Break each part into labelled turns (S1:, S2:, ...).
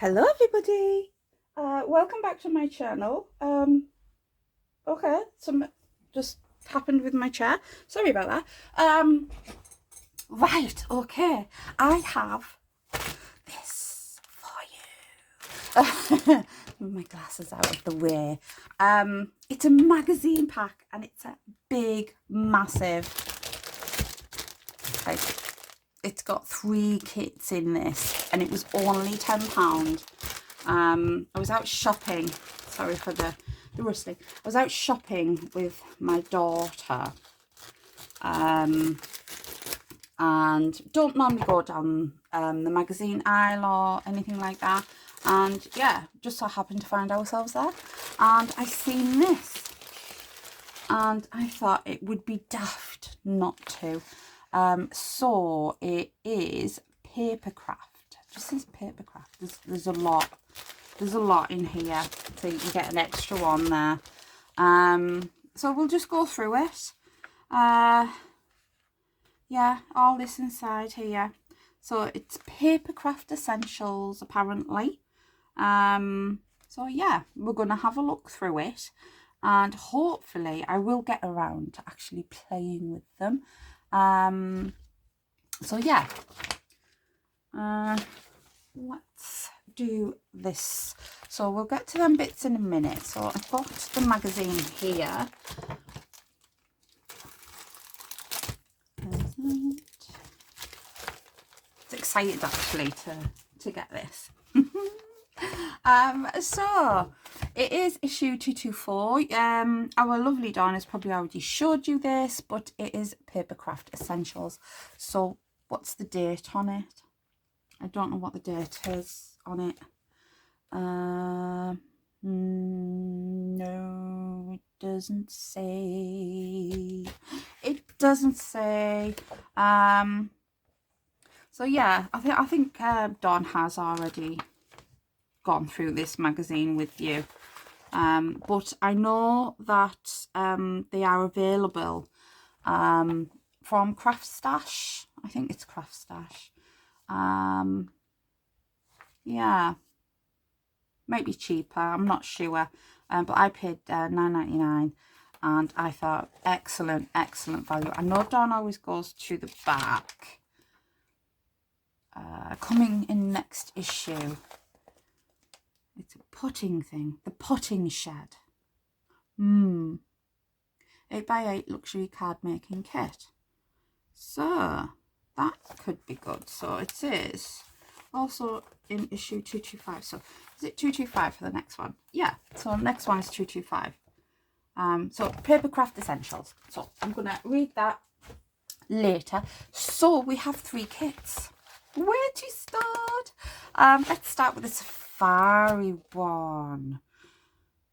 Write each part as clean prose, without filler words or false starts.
S1: Hello everybody, welcome back to my channel. Okay, some just happened with my chair, sorry about that. Right, okay, I have this for you. My glasses out of the way. It's a magazine pack and it's a big, massive, like, it's got 3 kits in this and it was only £10. I was out shopping, sorry for the rustling. I was out shopping with my daughter and don't normally go down the magazine aisle or anything like that, and yeah, just so happened to find ourselves there and I seen this and I thought it would be daft not to. So it is Papercraft. Just says Papercraft. There's a lot. There's a lot in here, so you can get an extra one there. So we'll just go through it. Yeah, all this inside here. So it's Papercraft Essentials, apparently. So yeah, we're gonna have a look through it, and hopefully I will get around to actually playing with them. So yeah, let's do this. So we'll get to them bits in a minute. So I've got the magazine here. It's excited actually to get this. So it is issue 224. Our lovely Donna's probably already showed you this, but it is Papercraft Essentials. So what's the date on it? I don't know what the date is on it. No, it doesn't say. It doesn't say. So yeah, I think Dawn has already gone through this magazine with you. But I know that they are available from Craft Stash. I think it's Craft Stash. Yeah, might be cheaper, I'm not sure, but I paid £9.99 and I thought excellent value. I know Dawn always goes to the back. Coming in next issue, it's a putting thing, the Potting Shed. 8x8 luxury card making kit. So that could be good. So it is also in issue 225. So is it 225 for the next one? Yeah, so next one is 225. So Papercraft Essentials. So I'm gonna read that later. So we have 3 kits. Where to start? Let's start with the safari one.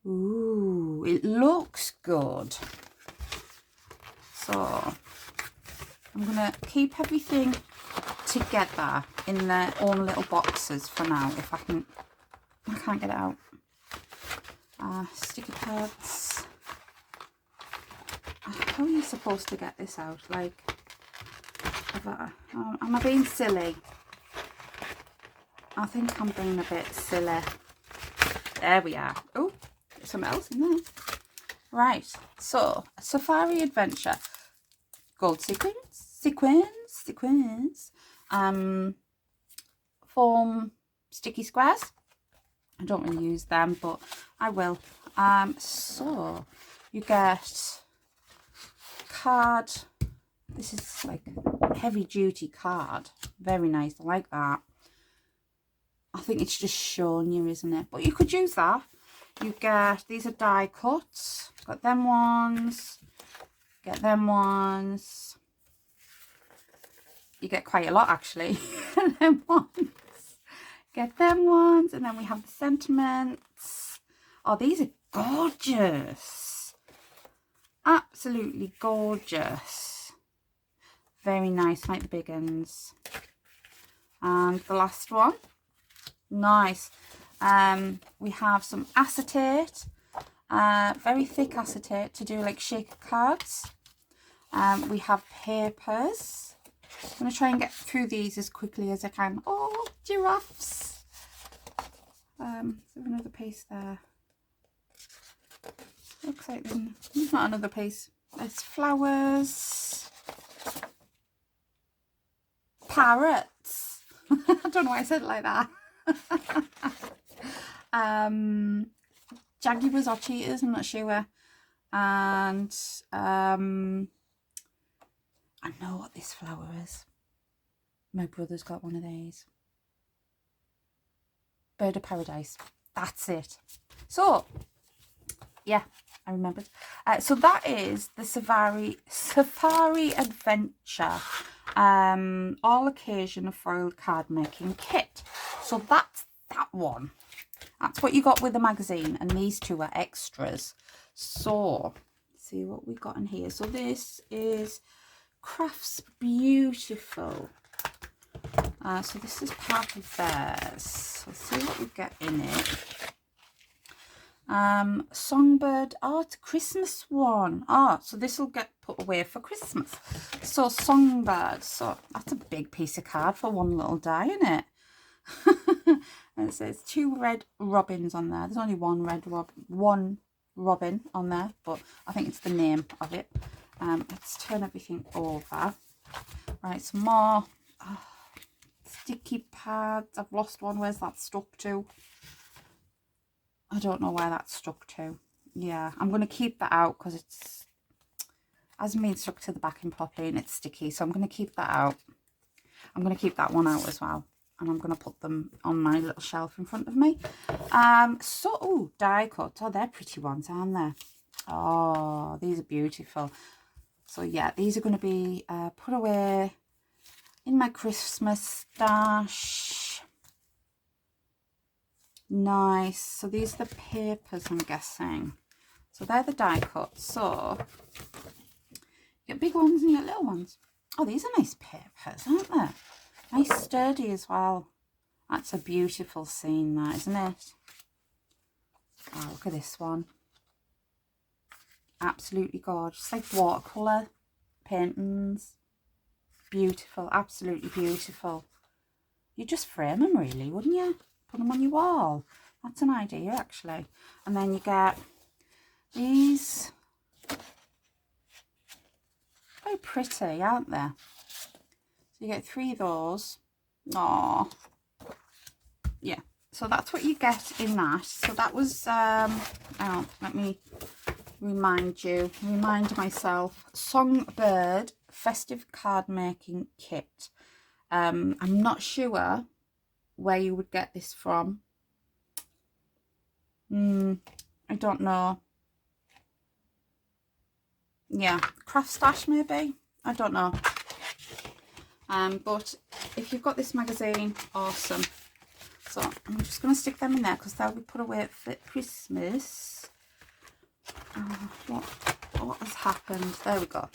S1: Ooh, it looks good. So I'm gonna keep everything together in their own little boxes for now. If I can't get it out. Sticky pads. How are you supposed to get this out? Like, am I being silly? I think I'm being a bit silly. There we are. Oh, there's something else in there. Right, so Safari Adventure. Gold sequins. Foam sticky squares. I don't really use them, but I will. So you get card. This is like heavy duty card. Very nice. I like that. I think it's just showing you, isn't it? But you could use that. You get, these are die cuts. Got them ones. Get them ones. You get quite a lot actually. Them ones. Get them ones. And then we have the sentiments. Oh, these are gorgeous. Absolutely gorgeous. Very nice, like the big ones. And the last one. Nice. We have some acetate. Very thick acetate to do like shaker cards. We have papers. I'm going to try and get through these as quickly as I can. Oh, giraffes. Is there another piece there? Looks like there's not another piece. There's flowers. Parrots. I don't know why I said it like that. Jaguars or cheetahs, I'm not sure. And I know what this flower is. My brother's got one of these. Bird of paradise. That's it. So, yeah, I remembered. So that is the Safari Adventure all occasion foiled card making kit. So that's that one. That's what you got with the magazine, and these two are extras. So see what we got in here. So this is Crafts Beautiful. So this is part of theirs. Let's see what we get in it. Songbird. Oh, it's a Christmas one. Oh, so this will get put away for Christmas. So Songbird. So that's a big piece of card for one little die, isn't it? And it says 2 red robins on there. There's only one robin on there, but I think it's the name of it. Let's turn everything over. Right, some more sticky pads. I've lost one. Where's that stuck to? I don't know where that's stuck to. Yeah, I'm going to keep that out because it's hasn't been stuck to the backing properly and it's sticky. So I'm going to keep that out. I'm going to keep that one out as well. And I'm going to put them on my little shelf in front of me. So, die cuts. Oh, they're pretty ones, aren't they? Oh, these are beautiful. So, yeah, these are going to be put away in my Christmas stash. Nice. So, these are the papers, I'm guessing. So, they're the die cuts. So, you get big ones and you get little ones. Oh, these are nice papers, aren't they? Nice sturdy as well. That's a beautiful scene, that, isn't it? Oh, look at this one. Absolutely gorgeous. Like watercolour paintings. Beautiful, absolutely beautiful. You'd just frame them really, wouldn't you? Put them on your wall. That's an idea, actually. And then you get these. Very pretty, aren't they? So you get 3 of those. Aww. Yeah, so that's what you get in that. So that was, let me remind myself, Songbird Festive Card Making Kit. I'm not sure where you would get this from. I don't know. Yeah, Craft Stash maybe. I don't know. But if you've got this magazine, awesome. So I'm just going to stick them in there because they'll be put away for Christmas. What has happened? There we go.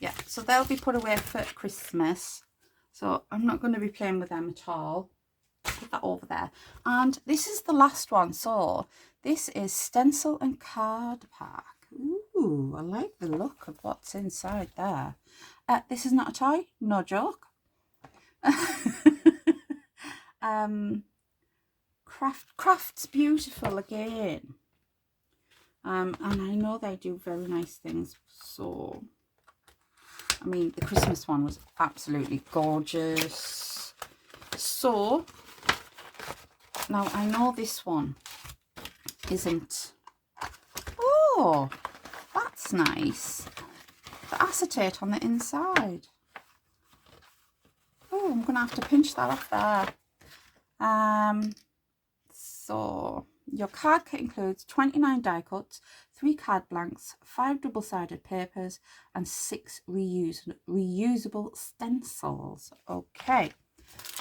S1: Yeah, so they'll be put away for Christmas. So I'm not going to be playing with them at all. Put that over there. And this is the last one. So this is Stencil and Card Pack. Ooh, I like the look of what's inside there. This is not a toy, no joke. Crafts Beautiful again. And I know they do very nice things. So, I mean, the Christmas one was absolutely gorgeous. So, now I know this one isn't. Oh, that's nice. The acetate on the inside. Oh, I'm gonna have to pinch that off there. So your card kit includes 29 die cuts, 3 card blanks, 5 double-sided papers, and 6 reusable stencils. Okay,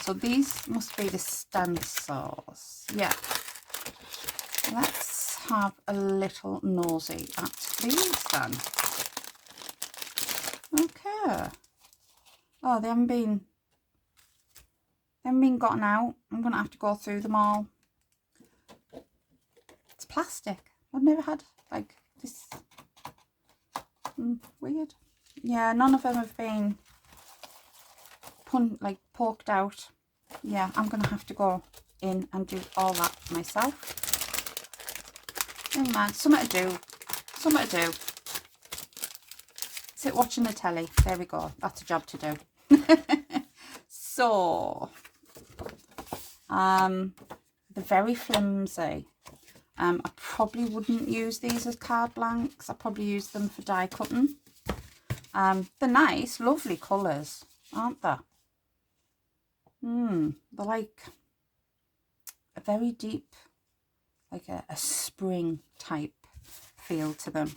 S1: so these must be the stencils. Yeah. Let's have a little nosy at these then. Okay. Oh, they haven't been gotten out. I'm gonna have to go through them all. It's plastic. I've never had like this. Weird. Yeah, none of them have been poked out. Yeah, I'm gonna have to go in and do all that myself. Oh man, something to do. Something to do. Sit watching the telly. There we go. That's a job to do. So, they're very flimsy. I probably wouldn't use these as card blanks. I probably use them for die cutting. They're nice, lovely colours, aren't they? They're like a very deep, like a spring type feel to them.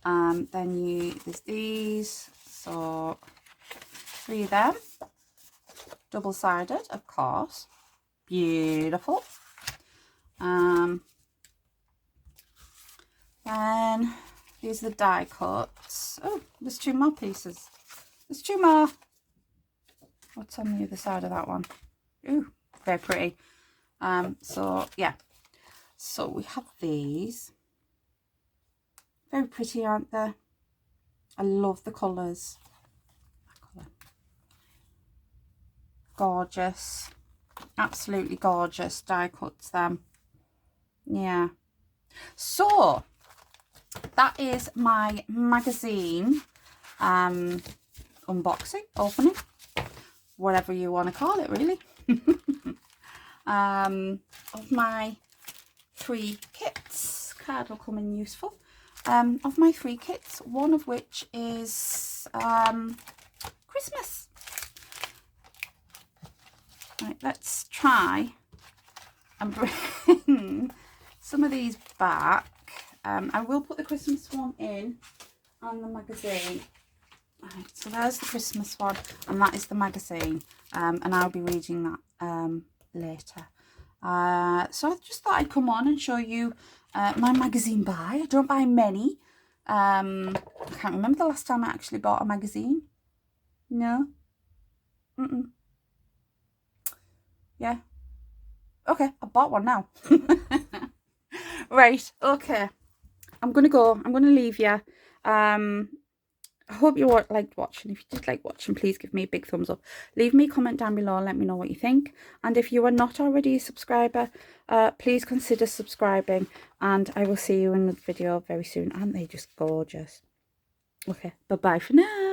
S1: Then there's these, so 3 of them, double-sided, of course, beautiful. Then these are the die cuts. Oh, there's 2 more pieces. There's 2 more. What's on the other side of that one? Ooh, very pretty. So yeah, so we have these. Very pretty, aren't they? I love the colours. Gorgeous, absolutely gorgeous die cuts them. Yeah, so that is my magazine unboxing, opening, whatever you want to call it, really. Of my 3 kits. Card will come in useful. Of my 3 kits, one of which is Christmas. Right, let's try and bring some of these back. I will put the Christmas one in on the magazine. Right, so there's the Christmas one, and that is the magazine, and I'll be reading that later. So I just thought I'd come on and show you my magazine buy. I don't buy many. I can't remember the last time I actually bought a magazine. No. Yeah. Okay, I bought one now. Right, okay. I'm going to go. I'm going to leave you. I hope you liked watching. If you did like watching, please give me a big thumbs up. Leave me a comment down below and let me know what you think. And if you are not already a subscriber, please consider subscribing. And I will see you in the video very soon. Aren't they just gorgeous? Okay, bye-bye for now.